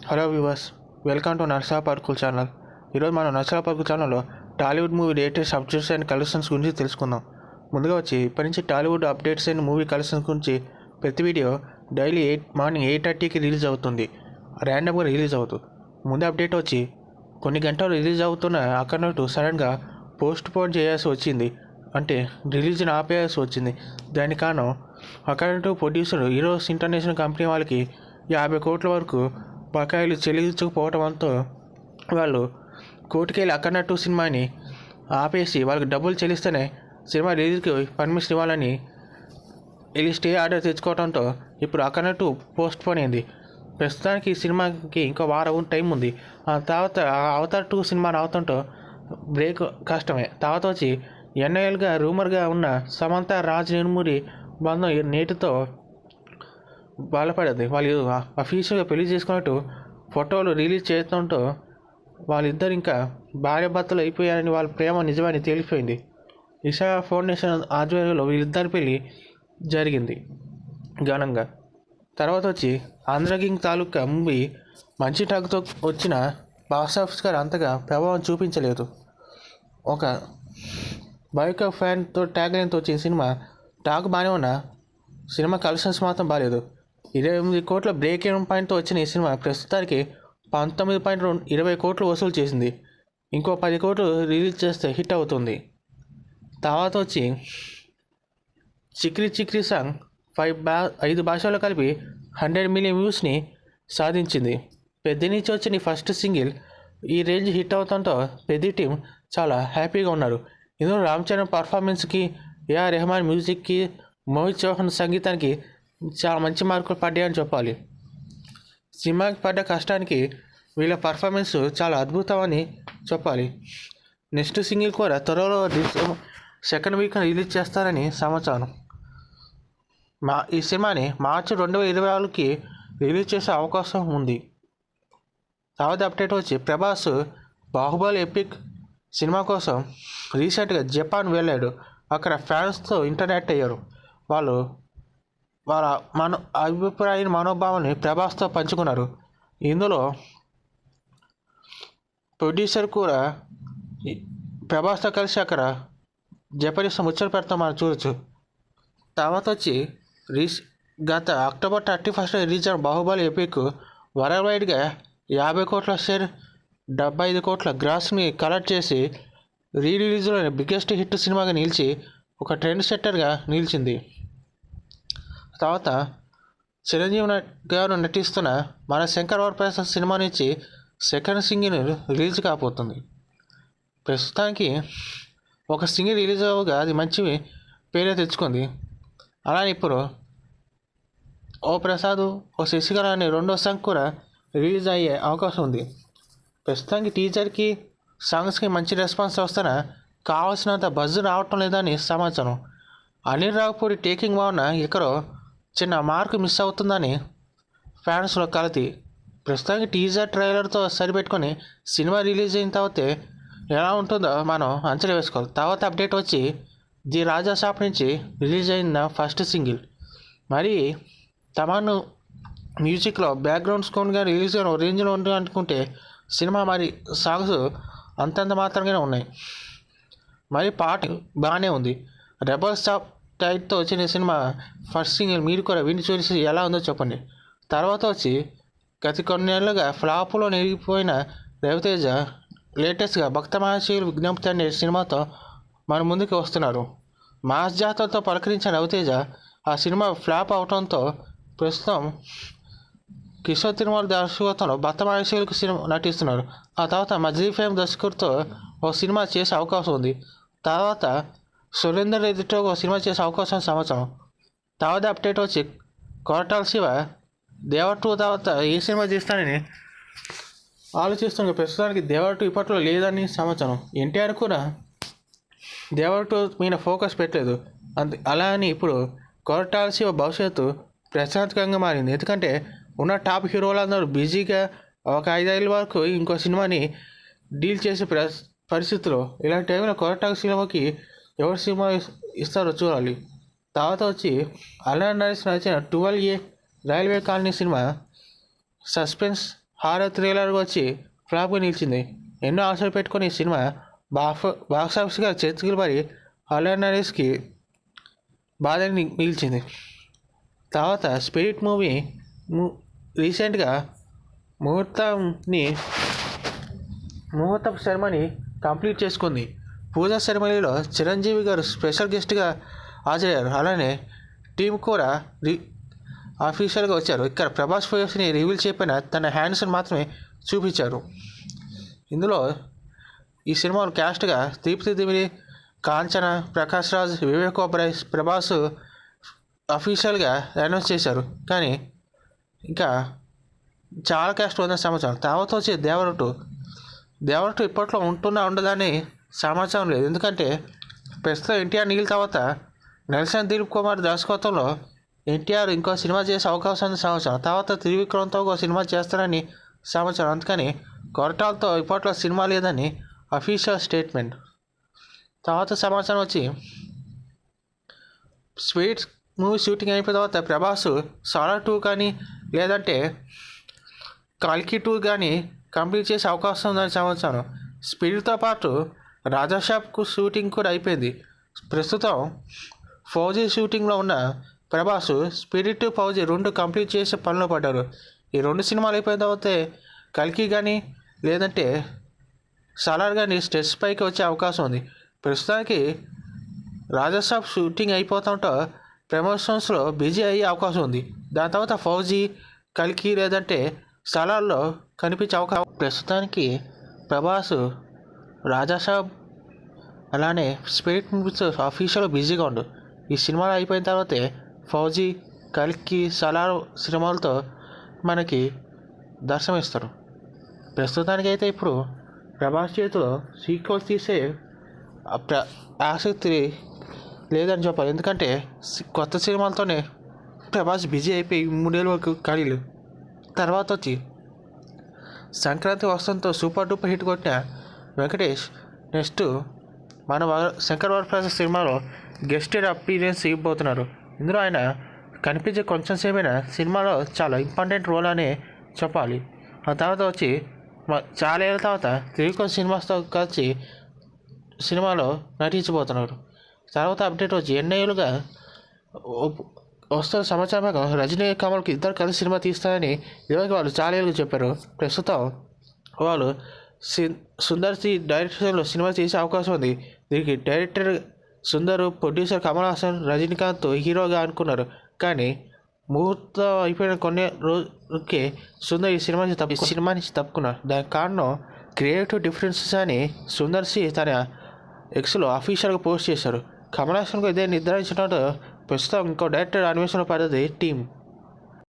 Hello viewers, welcome to నర్సా పర్కుల్ channel. ఈరోజు మనం నర్సా పర్కుల్ ఛానల్లో Tollywood movie latest updates and collections గురించి తెలుసుకుందాం. ముందుగా వచ్చి ఇప్పటి నుంచి Tollywood updates and movie collections గురించి ప్రతి వీడియో డైలీ మార్నింగ్ 8:30కి రిలీజ్ అవుతుంది. ర్యాండమ్గా రిలీజ్ అవుతుంది. ముందు అప్డేట్ వచ్చి కొన్ని గంటలు రిలీజ్ అవుతున్న అక్కడ సడన్గా పోస్ట్ పోన్ చేయాల్సి వచ్చింది. అంటే రిలీజ్ని ఆపేయాల్సి వచ్చింది. దానికి కారణం అక్కడ ప్రొడ్యూసర్ హీరోస్ ఇంటర్నేషనల్ కంపెనీ వాళ్ళకి 50 కోట్ల వరకు బకాయిలు చెల్లించకపోవడంతో వాళ్ళు కోర్టుకెళ్ళి అక్కడట్టు సినిమాని ఆపేసి వాళ్ళకి డబ్బులు చెల్లిస్తేనే సినిమా రిలీజ్కి పర్మిషన్ ఇవ్వాలని వెళ్ళి స్టే ఆర్డర్ తెచ్చుకోవడంతో ఇప్పుడు అక్కడట్టు పోస్ట్ పోన్ అయింది. ప్రస్తుతానికి ఈ సినిమాకి ఇంకా వారం టైం ఉంది. ఆ తర్వాత అవతార్ 2 సినిమా రావడంతో బ్రేక్ కష్టమే. తర్వాత వచ్చి ఎన్ఐఎల్గా రూమర్గా ఉన్న సమంత రాజ్ నిర్మూరి బంధం నేటితో బలపడింది. వాళ్ళు అఫీషియల్గా పెళ్లి చేసుకున్నట్టు ఫోటోలు రిలీజ్ చేయడంతో వాళ్ళిద్దరు ఇంకా భార్యాభర్తలు అయిపోయారని, వాళ్ళ ప్రేమ నిజమని తేలిపోయింది. ఇషా ఫౌండేషన్ ఆధ్వర్యంలో వీళ్ళిద్దరి పెళ్లి జరిగింది ఘనంగా. తర్వాత వచ్చి ఆంధ్రకింగ్ తాలూకా మూవీ మంచి టాక్తో వచ్చిన బాక్స్ ఆఫీస్ గారు అంతగా ప్రభావం చూపించలేదు. ఒక బయోకా ఫ్యాన్తో ట్యాగ్లైన్తో వచ్చిన సినిమా టాక్ బాగానే ఉన్న సినిమా కలెక్షన్స్ మాత్రం బాగాలేదు. 28 కోట్ల బ్రేక్ ఈవెన్ పాయింట్తో వచ్చిన ఈ సినిమా ప్రస్తుతానికి 19.20 కోట్లు వసూలు చేసింది. ఇంకో 10 కోట్లు రిలీజ్ చేస్తే హిట్ అవుతుంది. తర్వాత వచ్చి చిక్రీ చిక్రీ సాంగ్ 5 భాషల్లో కలిపి 100 మిలియన్ వ్యూస్ని సాధించింది. పెద్ద నుంచి వచ్చిన ఫస్ట్ సింగిల్ ఈ రేంజ్ హిట్ అవుతుంటో పెద్ద టీం చాలా హ్యాపీగా ఉన్నారు. ఇందులో రామ్ చరణ్ పర్ఫార్మెన్స్కి, ఏఆర్ రెహమాన్ మ్యూజిక్కి, మోహిత్ చౌహాన్ సంగీతానికి చాలా మంచి మార్కులు పడ్డాయని చెప్పాలి. సినిమాకి పడ్డ కష్టానికి వీళ్ళ పర్ఫార్మెన్స్ చాలా అద్భుతమని చెప్పాలి. నెక్స్ట్ సింగిల్ కూడా త్వరలో సెకండ్ వీక్ రిలీజ్ చేస్తారని సమాచారం. ఈ సినిమాని మార్చి 2024కి రిలీజ్ చేసే అవకాశం ఉంది. తర్వాత అప్డేట్ వచ్చి ప్రభాస్ బాహుబలి ఎపిక్ సినిమా కోసం రీసెంట్గా జపాన్ వెళ్ళాడు. అక్కడ ఫ్యాన్స్తో ఇంటరాక్ట్ అయ్యారు. వాళ్ళ అభిప్రాయ మనోభావాన్ని ప్రభాస్తో పంచుకున్నారు. ఇందులో ప్రొడ్యూసర్ కూడా ప్రభాస్తో కలిసి అక్కడ జపనీస్ ముచ్చట పెడతాం మనం చూడొచ్చు. తర్వాత వచ్చి గత అక్టోబర్ 31 రిలీజ్ అయిన బాహుబలి ఎపిక్ వరల్డ్ వైడ్గా 50 కోట్ల షేర్ 75 కోట్ల గ్రాస్ని కలెక్ట్ చేసి రిలీజ్లో బిగ్గెస్ట్ హిట్ సినిమాగా నిలిచి ఒక ట్రెండ్ సెట్టర్గా నిలిచింది. తర్వాత చిరంజీవి గారు నటిస్తున్న మన శంకర్ వరప్రసాద్ సినిమా నుంచి సెకండ్ సింగిల్ రిలీజ్ కాబోతుంది. ప్రస్తుతానికి ఒక సింగిల్ రిలీజ్ అవ్వగా అది మంచి పేరే తెచ్చుకుంది. అలానే ఇప్పుడు ఓ ప్రసాద్ ఓ శశికళ అనే రెండో సాంగ్ కూడా రిలీజ్ అయ్యే అవకాశం ఉంది. ప్రస్తుతానికి టీజర్కి సాంగ్స్కి మంచి రెస్పాన్స్ వస్తున్నా కావాల్సినంత బజ్ రావటం లేదని సమాచారం. అనిల్ రావుపూడి టేకింగ్ బాగున్నా ఎక్కడో చిన్న మార్కు మిస్ అవుతుందని ఫ్యాన్స్లో కలతి. ప్రస్తుతానికి టీజర్ ట్రైలర్తో సరిపెట్టుకొని సినిమా రిలీజ్ అయిన తర్వాత ఎలా ఉంటుందో మనం అంచనా వేసుకోవాలి. తర్వాత అప్డేట్ వచ్చి ది రాజా షాప్ నుంచి రిలీజ్ అయిన ఫస్ట్ సింగిల్ మరి తమన్ మ్యూజిక్లో బ్యాక్గ్రౌండ్ స్కోర్గా రిలీజ్ అయిన రేంజ్లో ఉంది అనుకుంటే సినిమా మరి సాంగ్స్ అంతంత మాత్రంగానే ఉన్నాయి. మరి పాట బాగానే ఉంది. రెబల్ స్టాప్ టైట్తో వచ్చిన సినిమా ఫస్ట్ సింగిల్ మీరు కూడా విని చూసి ఎలా ఉందో చెప్పండి. తర్వాత వచ్చి గత కొన్ని నెలలుగా ఫ్లాప్లో నెరిగిపోయిన రవితేజ లేటెస్ట్గా భక్త మహాశయులు విజ్ఞప్తి అనే సినిమాతో మన ముందుకు వస్తున్నారు. మాస్ జాతరతో పలకరించిన రవితేజ ఆ సినిమా ఫ్లాప్ అవడంతో ప్రస్తుతం కిషోర్ తిరుమల దర్శకత్వంలో భక్త మహాశయులకు సినిమా నటిస్తున్నారు. ఆ తర్వాత మజిలీ ఫేమ్ దర్శకుడితో ఓ సినిమా చేసే అవకాశం ఉంది. తర్వాత సురేందర్ రెడ్డితో ఒక సినిమా చేసే అవకాశం సమాచారం. తర్వాత అప్డేట్ వచ్చి కొరటాల శివ దేవర్ 2 తర్వాత ఏ సినిమా చేస్తానని ఆలోచిస్తున్న ప్రస్తుతానికి దేవర్ 2 ఇప్పట్లో లేదని సమాచారం. ఎన్టీఆర్ కూడా దేవర్ 2 మీద ఫోకస్ పెట్టలేదు. అలా అని ఇప్పుడు కొరటాల శివ భవిష్యత్తు ప్రశాంతకంగా మారింది. ఎందుకంటే ఉన్న టాప్ హీరోలందరూ బిజీగా ఒక 5 ఏళ్ళ వరకు ఇంకో సినిమాని డీల్ చేసే పరిస్థితిలో ఇలాంటి టైంలో కొరటాల సినిమాకి ఎవరు సినిమా ఇస్తారో చూడాలి. తర్వాత వచ్చి అల్లా నరేష్ నచ్చిన 12A రైల్వే కాలనీ సినిమా సస్పెన్స్ హారర్ థ్రిల్లర్గా వచ్చి ఫ్లాప్గా నిలిచింది. ఎన్నో ఆశలు పెట్టుకుని ఈ సినిమా బాక్స్ ఆఫీస్గా చేతులు పడి హారర్నరీస్కి బాధని మిగిల్చింది. తర్వాత స్పిరిట్ మూవీ రీసెంట్గా ముహూర్తం సెరమనీ కంప్లీట్ చేసుకుంది. పూజా సెరమనీలో చిరంజీవి గారు స్పెషల్ గెస్ట్గా హాజరయ్యారు. అలానే టీం కూడా ఆఫీషియల్గా వచ్చారు. ఇక్కడ ప్రభాస్ ఫేస్ని రివీల్ చేయకపోయినా తన హ్యాండ్స్ని మాత్రమే చూపించారు. ఇందులో ఈ సినిమాలో క్యాస్ట్గా దీప్తి దిమిరి, కాంచన, ప్రకాష్ రాజ్, వివేక్ ఒబెరాయ్, ప్రభాస్ అఫీషియల్గా అనౌన్స్ చేశారు. కానీ ఇంకా చాలా క్యాస్ట్ ఉందని సమాచారం. తర్వాత వచ్చి దేవరటు ఇప్పట్లో ఉండదని సమాచారం లేదు. ఎందుకంటే ప్రస్తుతం ఎన్టీఆర్ నీళ్ళ తర్వాత నెల్సన్ దిలీప్ కుమార్ దర్శకత్వంలో ఎన్టీఆర్ ఇంకో సినిమా చేసే అవకాశం ఉంది సమాచారం. తర్వాత త్రివిక్రమ్తో ఒక సినిమా చేస్తారని సమాచారం. అందుకని కొరటాలతో ఇప్పట్లో సినిమా లేదని అఫీషియల్ స్టేట్మెంట్. తర్వాత సమాచారం వచ్చి స్వీట్ మూవీ షూటింగ్ అయిపోయిన తర్వాత ప్రభాస్ సాలార్ 2 కానీ లేదంటే కల్కి 2 కానీ కంప్లీట్ చేసే అవకాశం ఉందని సమాచారం. స్పిరిట్తో పాటు రాజాసాబ్కు షూటింగ్ కూడా అయిపోయింది. ప్రస్తుతం ఫౌజీ షూటింగ్లో ఉన్న ప్రభాస్ స్పిరిట్, ఫౌజీ 2 కంప్లీట్ చేసే పనిలో పడ్డారు. ఈ 2 సినిమాలు అయిపోయిన తర్వాత కల్కి కానీ లేదంటే సాలార్ కానీ స్టెస్ పైకి వచ్చే అవకాశం ఉంది. ప్రస్తుతానికి రాజాసాబ్ షూటింగ్ అయిపోతుంటో ప్రమోషన్స్లో బిజీ అయ్యే అవకాశం ఉంది. దాని తర్వాత ఫౌజీ, కల్కి లేదంటే సాలార్లో కనిపించే అవకాశం. ప్రస్తుతానికి ప్రభాస్ రాజాసాబ్ అలానే స్పిరిట్ మూవీస్ అఫీషియల్గా బిజీగా ఉండు. ఈ సినిమాలు అయిపోయిన తర్వాతే ఫౌజీ, కల్కి, సాలార్ సినిమాలతో మనకి దర్శనమిస్తారు. ప్రస్తుతానికి అయితే ఇప్పుడు ప్రభాస్ చేతిలో సీక్వెల్స్ తీసే ఆసక్తి లేదని చెప్పాలి. ఎందుకంటే కొత్త సినిమాలతోనే ప్రభాస్ బిజీ అయిపోయి 3 ఏళ్ళ వరకు ఖాళీలు. తర్వాత వచ్చి సంక్రాంతి వసంతో సూపర్ డూపర్ హిట్ కొట్టిన వెంకటేష్ నెక్స్ట్ మన శంకర్ వరప్రసాద్ సినిమాలో గెస్టెడ్ అపీరెన్స్ ఇవ్వబోతున్నారు. ఇందులో ఆయన కనిపించే కొంచెం సేపైనా సినిమాలో చాలా ఇంపార్టెంట్ రోల్ అనే చెప్పాలి. ఆ తర్వాత వచ్చి చాలా ఏళ్ళ తర్వాత త్రివిక్రమ్ సినిమాస్తో కలిసి సినిమాలో నటించబోతున్నారు. తర్వాత అప్డేట్ వచ్చి ఎన్నేళ్ళుగా వస్తున్న సమాచారం ప్రకారం రజనీ, కమల్కి ఇద్దరు కలిసి సినిమా తీస్తారని ఇదివరకు వాళ్ళు చాలా ఏళ్ళుగా చెప్పారు. ప్రస్తుతం వాళ్ళు సుందర్ సి డైరెక్షన్లో సినిమా తీసే అవకాశం ఉంది. దీనికి డైరెక్టర్ సుందర్, ప్రొడ్యూసర్ కమల్ హాసన్, రజనీకాంత్ హీరోగా అనుకున్నారు. కానీ ముహూర్తం అయిపోయిన కొన్ని రోజులకే సుందర్ ఈ సినిమా నుంచి తప్పుకున్నారు. దానికి కారణం క్రియేటివ్ డిఫరెన్సెస్ అని సుందర్ సి తన ఎక్స్లో అఫీషియల్గా పోస్ట్ చేశారు. కమల్ హాసన్కు ఇదే నిర్ధారించినట్టు ప్రస్తుతం ఇంకో డైరెక్టర్ అన్వేషణలో పడ్డది టీం.